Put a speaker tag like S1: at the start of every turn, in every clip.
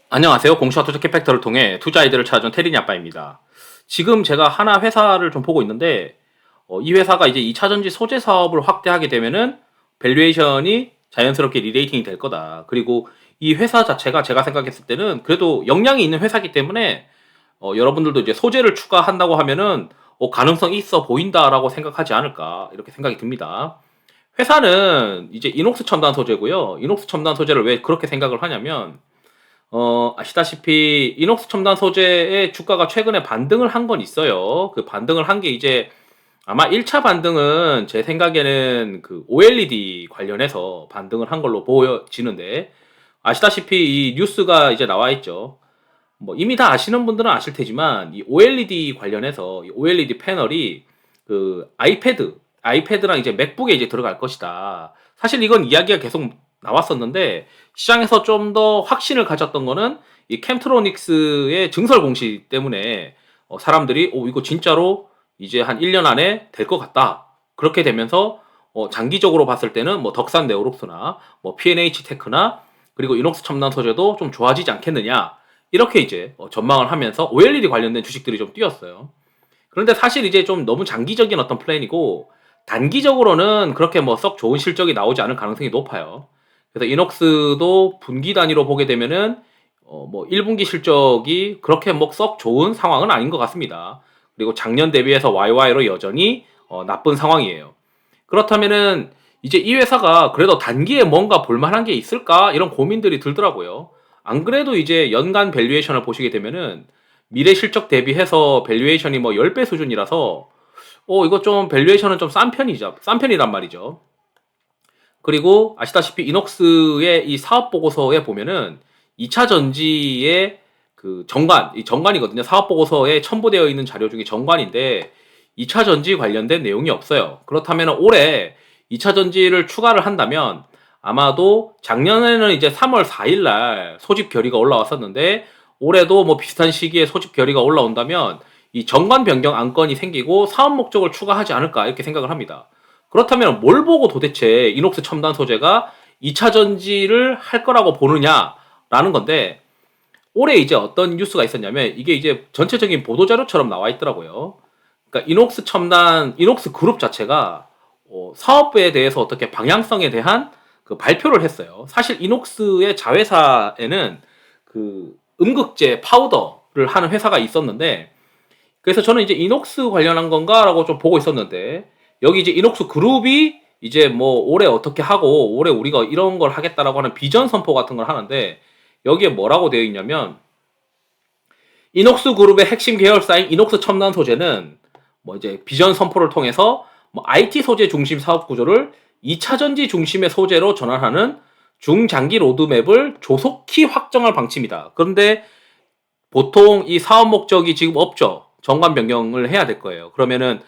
S1: 안녕하세요. 공시와 투자 캐피탈을 통해 투자 아이디어를 찾아준 테린이 아빠입니다. 지금 제가 하나 회사를 좀 보고 있는데, 이 회사가 이제 2차전지 소재 사업을 확대하게 되면은 밸류에이션이 자연스럽게 리레이팅이 될 거다. 그리고 이 회사 자체가 제가 생각했을 때는 그래도 역량이 있는 회사이기 때문에 여러분들도 이제 소재를 추가한다고 하면은 가능성이 있어 보인다라고 생각하지 않을까 이렇게 생각이 듭니다. 회사는 이제 이녹스 첨단 소재고요. 이녹스 첨단 소재를 왜 그렇게 생각을 하냐면 아시다시피 이녹스 첨단 소재의 주가가 최근에 반등을 한 건 있어요. 그 반등을 한 게 이제 아마 1차 반등은 제 생각에는 그 OLED 관련해서 반등을 한 걸로 보여지는데, 아시다시피 이 뉴스가 이제 나와 있죠. 뭐 이미 다 아시는 분들은 아실 테지만 이 OLED 관련해서 이 OLED 패널이 그 아이패드랑 이제 맥북에 이제 들어갈 것이다. 사실 이건 이야기가 계속 나왔었는데 시장에서 좀 더 확신을 가졌던 거는 이 캠트로닉스의 증설 공시 때문에 사람들이 이거 진짜로 이제 한 1년 안에 될 것 같다. 그렇게 되면서 장기적으로 봤을 때는 뭐 덕산 네오록스나 뭐 P&H 테크나 그리고 이녹스 첨단 소재도 좀 좋아지지 않겠느냐. 이렇게 이제 전망을 하면서 OLED 관련된 주식들이 좀 뛰었어요. 그런데 사실 이제 좀 너무 장기적인 어떤 플랜이고 단기적으로는 그렇게 뭐 썩 좋은 실적이 나오지 않을 가능성이 높아요. 그래서 이녹스도 분기 단위로 보게 되면은 뭐 1분기 실적이 그렇게 뭐 썩 좋은 상황은 아닌 것 같습니다. 그리고 작년 대비해서 YY로 여전히 나쁜 상황이에요. 그렇다면은 이제 이 회사가 그래도 단기에 뭔가 볼만한 게 있을까 이런 고민들이 들더라고요. 안 그래도 이제 연간 밸류에이션을 보시게 되면은 미래 실적 대비해서 밸류에이션이 뭐 10배 수준이라서 이거 좀 밸류에이션은 좀 싼 편이란 말이죠. 그리고 아시다시피 이녹스의 이 사업 보고서에 보면은 2차 전지의 그 이 정관이거든요. 사업 보고서에 첨부되어 있는 자료 중에 정관인데 2차 전지 관련된 내용이 없어요. 그렇다면 올해 2차 전지를 추가를 한다면 아마도 작년에는 이제 3월 4일 날 소집 결의가 올라왔었는데 올해도 뭐 비슷한 시기에 소집 결의가 올라온다면 이 정관 변경 안건이 생기고 사업 목적을 추가하지 않을까 이렇게 생각을 합니다. 그렇다면 뭘 보고 도대체 이녹스 첨단 소재가 2차 전지를 할 거라고 보느냐라는 건데, 올해 이제 어떤 뉴스가 있었냐면 이게 이제 전체적인 보도자료처럼 나와 있더라고요. 그러니까 이녹스 그룹 자체가 사업에 대해서 어떻게 방향성에 대한 그 발표를 했어요. 사실 이녹스의 자회사에는 그 음극재 파우더를 하는 회사가 있었는데, 그래서 저는 이제 이녹스 관련한 건가라고 좀 보고 있었는데, 여기 이제 이녹스 그룹이 이제 뭐 올해 어떻게 하고 올해 우리가 이런 걸 하겠다라고 하는 비전 선포 같은 걸 하는데, 여기에 뭐라고 되어 있냐면 이녹스 그룹의 핵심 계열사인 이녹스 첨단 소재는 뭐 이제 비전 선포를 통해서 뭐 IT 소재 중심 사업 구조를 2차 전지 중심의 소재로 전환하는 중장기 로드맵을 조속히 확정할 방침이다. 그런데 보통 이 사업 목적이 지금 없죠. 정관 변경을 해야 될 거예요. 그러면은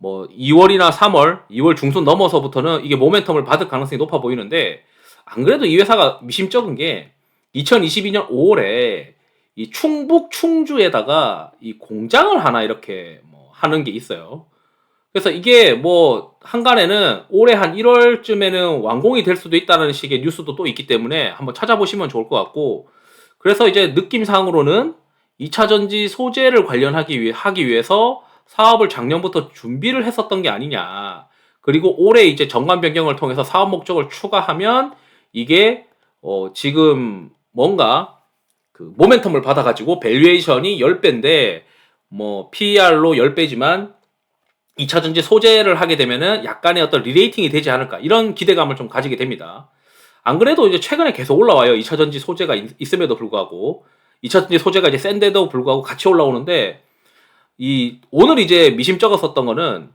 S1: 뭐 2월이나 3월, 2월 중순 넘어서부터는 이게 모멘텀을 받을 가능성이 높아 보이는데, 안 그래도 이 회사가 미심쩍은 게 2022년 5월에 이 충북 충주에다가 이 공장을 하나 이렇게 뭐 하는 게 있어요. 그래서 이게 뭐 한간에는 올해 한 1월쯤에는 완공이 될 수도 있다는 식의 뉴스도 또 있기 때문에 한번 찾아보시면 좋을 것 같고, 그래서 이제 느낌상으로는 2차 전지 소재를 하기 위해서 사업을 작년부터 준비를 했었던 게 아니냐. 그리고 올해 이제 정관 변경을 통해서 사업 목적을 추가하면 이게 지금 뭔가 그 모멘텀을 받아가지고 밸류에이션이 10배인데 뭐 PER로 10배지만 2차 전지 소재를 하게 되면은 약간의 어떤 리레이팅이 되지 않을까 이런 기대감을 좀 가지게 됩니다. 안 그래도 이제 최근에 계속 올라와요. 2차 전지 소재가 있음에도 불구하고 2차 전지 소재가 이제 센데도 불구하고 같이 올라오는데, 이 오늘 이제 미심쩍었었던 거는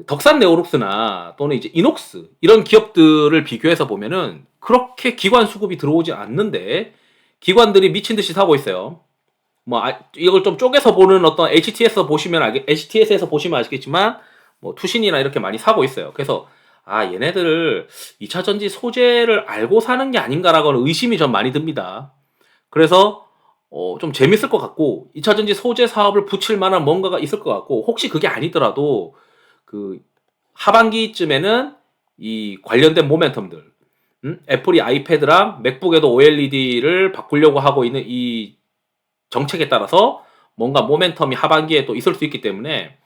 S1: 덕산 네오록스나 또는 이제 이녹스 이런 기업들을 비교해서 보면은 그렇게 기관 수급이 들어오지 않는데 기관들이 미친 듯이 사고 있어요. 뭐 이걸 좀 쪼개서 보는 어떤 HTS에서 보시면 아시겠지만 뭐 투신이나 이렇게 많이 사고 있어요. 그래서 얘네들 2차 전지 소재를 알고 사는 게 아닌가라고는 의심이 좀 많이 듭니다. 그래서 좀 재밌을 것 같고 2차 전지 소재 사업을 붙일 만한 뭔가가 있을 것 같고, 혹시 그게 아니더라도 그 하반기쯤에는 이 관련된 모멘텀들, 애플이 아이패드랑 맥북에도 OLED를 바꾸려고 하고 있는 이 정책에 따라서 뭔가 모멘텀이 하반기에 또 있을 수 있기 때문에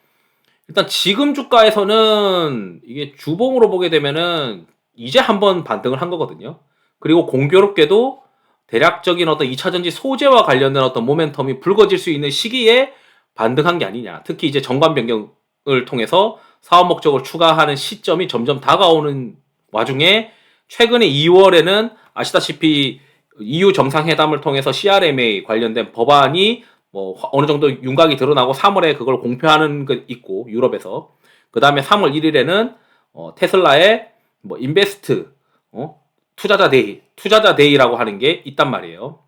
S1: 일단 지금 주가에서는 이게 주봉으로 보게 되면은 이제 한번 반등을 한 거거든요. 그리고 공교롭게도 대략적인 어떤 2차전지 소재와 관련된 어떤 모멘텀이 불거질 수 있는 시기에 반등한 게 아니냐. 특히 이제 정관 변경을 통해서 사업 목적을 추가하는 시점이 점점 다가오는 와중에 최근에 2월에는 아시다시피 EU 정상회담을 통해서 CRMA 관련된 법안이 뭐 어느 정도 윤곽이 드러나고 3월에 그걸 공표하는 게 있고 유럽에서 그 다음에 3월 1일에는 테슬라의 뭐 인베스트 투자자 데이라고 하는 게 있단 말이에요.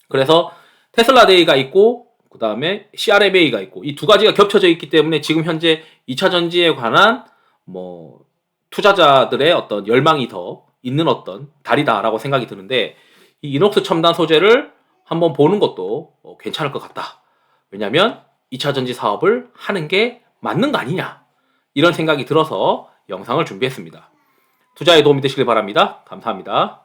S1: 그래서 테슬라 데이가 있고 그 다음에 CRMA가 있고 이 두 가지가 겹쳐져 있기 때문에 지금 현재 2차 전지에 관한 뭐 투자자들의 어떤 열망이 더 있는 어떤 달이다라고 생각이 드는데 이 이녹스 첨단 소재를 한번 보는 것도 괜찮을 것 같다. 왜냐면 2차 전지 사업을 하는 게 맞는 거 아니냐 이런 생각이 들어서 영상을 준비했습니다. 투자에 도움이 되시길 바랍니다. 감사합니다.